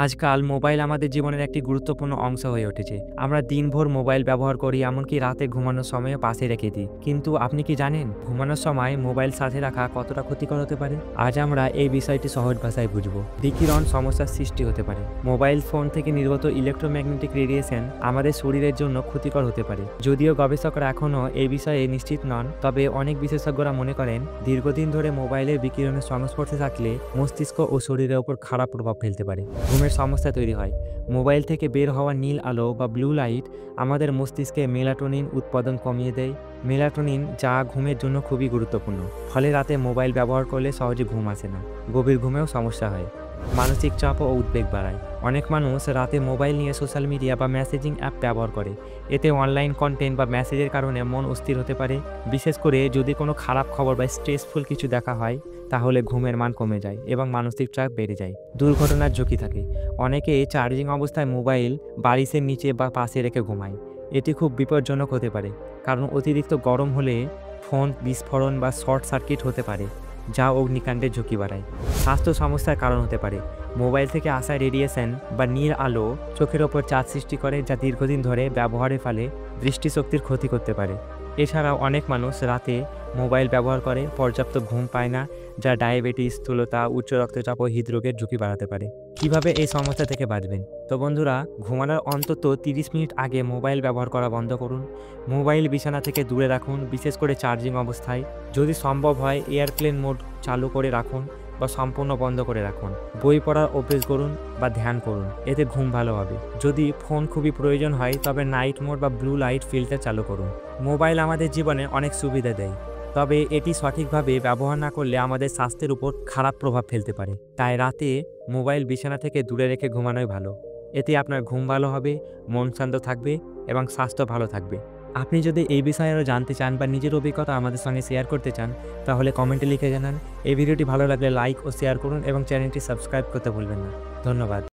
আজকাল মোবাইল আমাদের জীবনের একটি গুরুত্বপূর্ণ অংশ হয়ে উঠেছে। আমরা দিনভর মোবাইল ব্যবহার করি, এমনকি রাতে ঘুমানোর সময়ও পাশে রেখে দিই। কিন্তু আপনি কি জানেন ঘুমানোর সময় মোবাইল সাথে রাখা কতটা ক্ষতিকর হতে পারে? আজ আমরা এই বিষয়টি সহজ ভাষায় বুঝব। বিকিরণ সমস্যার সৃষ্টি হতে পারে। মোবাইল ফোন থেকে নির্গত ইলেকট্রোম্যাগনেটিক রেডিয়েশন আমাদের শরীরের জন্য ক্ষতিকর হতে পারে। যদিও গবেষকরা এখনও এই বিষয়ে নিশ্চিত নন, তবে অনেক বিশেষজ্ঞরা মনে করেন দীর্ঘদিন ধরে মোবাইলের বিকিরণের সংস্পর্শে থাকলে মস্তিষ্ক ও শরীরের উপর খারাপ প্রভাব ফেলতে পারে। ঘুমের সমস্যা তৈরি হয়। মোবাইল থেকে বের হওয়া নীল আলো বা ব্লু লাইট আমাদের মস্তিষ্কে মেলাটোনিন উৎপাদন কমিয়ে দেয়। মেলাটোনিন যা ঘুমের জন্য খুবই গুরুত্বপূর্ণ। ফলে রাতে মোবাইল ব্যবহার করলে সহজে ঘুম আসে না। গভীর ঘুমেও সমস্যা হয়। মানসিক চাপ ও উদ্বেগ বাড়ায়। অনেক মানুষ রাতে মোবাইল নিয়ে সোশ্যাল মিডিয়া বা মেসেজিং অ্যাপ ব্যবহার করে। এতে অনলাইন কন্টেন্ট বা মেসেজের কারণে মন অস্থির হতে পারে। বিশেষ করে যদি কোনো খারাপ খবর বা স্ট্রেসফুল কিছু দেখা হয়, তাহলে ঘুমের মান কমে যায় এবং মানসিক চাপ বেড়ে যায়। দুর্ঘটনার ঝুঁকি থাকে। অনেকে চার্জিং অবস্থায় মোবাইল বালিশের নিচে বা পাশে রেখে ঘুমায়। এটি খুব বিপজ্জনক হতে পারে, কারণ অতিরিক্ত গরম হলে ফোন বিস্ফোরণ বা শর্ট সার্কিট হতে পারে, যা অগ্নিকাণ্ডের ঝুঁকি বাড়ায়। স্বাস্থ্য সমস্যার কারণ হতে পারে। মোবাইল থেকে আসা রেডিয়েশন বা নীল আলো চোখের ওপর চাপ সৃষ্টি করে, যা দীর্ঘদিন ধরে ব্যবহারের ফলে দৃষ্টিশক্তির ক্ষতি করতে পারে। এছাড়াও অনেক মানুষ রাতে মোবাইল ব্যবহার করে পর্যাপ্ত ঘুম পায় না, যা ডায়াবেটিস, স্থূলতা, উচ্চ রক্তচাপ ও হৃদরোগের ঝুঁকি বাড়াতে পারে। কিভাবে এই সমস্যা থেকে বাঁচবেন? তো বন্ধুরা, ঘুমানোর অন্তত 30 মিনিট আগে মোবাইল ব্যবহার করা বন্ধ করুন। মোবাইল বিছানা থেকে দূরে রাখুন, বিশেষ করে চার্জিং অবস্থায়। যদি সম্ভব হয় এয়ারপ্লেন মোড চালু করে রাখুন বা সম্পূর্ণ বন্ধ করে রাখুন। বই পড়ার অভ্যেস করুন বা ধ্যান করুন, এতে ঘুম ভালো হবে। যদি ফোন খুবই প্রয়োজন হয় তবে নাইট মোড বা ব্লু লাইট ফিল্টার চালু করুন। মোবাইল আমাদের জীবনে অনেক সুবিধা দেয়, তবে এটি সঠিকভাবে ব্যবহার না করলে আমাদের স্বাস্থ্যের উপর খারাপ প্রভাব ফেলতে পারে। তাই রাতে মোবাইল বিছানা থেকে দূরে রেখে ঘুমানোই ভালো। এতে আপনার ঘুম ভালো হবে, মন শান্ত থাকবে এবং স্বাস্থ্য ভালো থাকবে। আপনি যদি এই বিষয়ে আরও জানতে চান বা নিজের অভিজ্ঞতা আমাদের সঙ্গে শেয়ার করতে চান, তাহলে কমেন্টে লিখে জানান। এই ভিডিওটি ভালো লাগলে লাইক ও শেয়ার করুন এবং চ্যানেলটি সাবস্ক্রাইব করতে ভুলবেন না। ধন্যবাদ।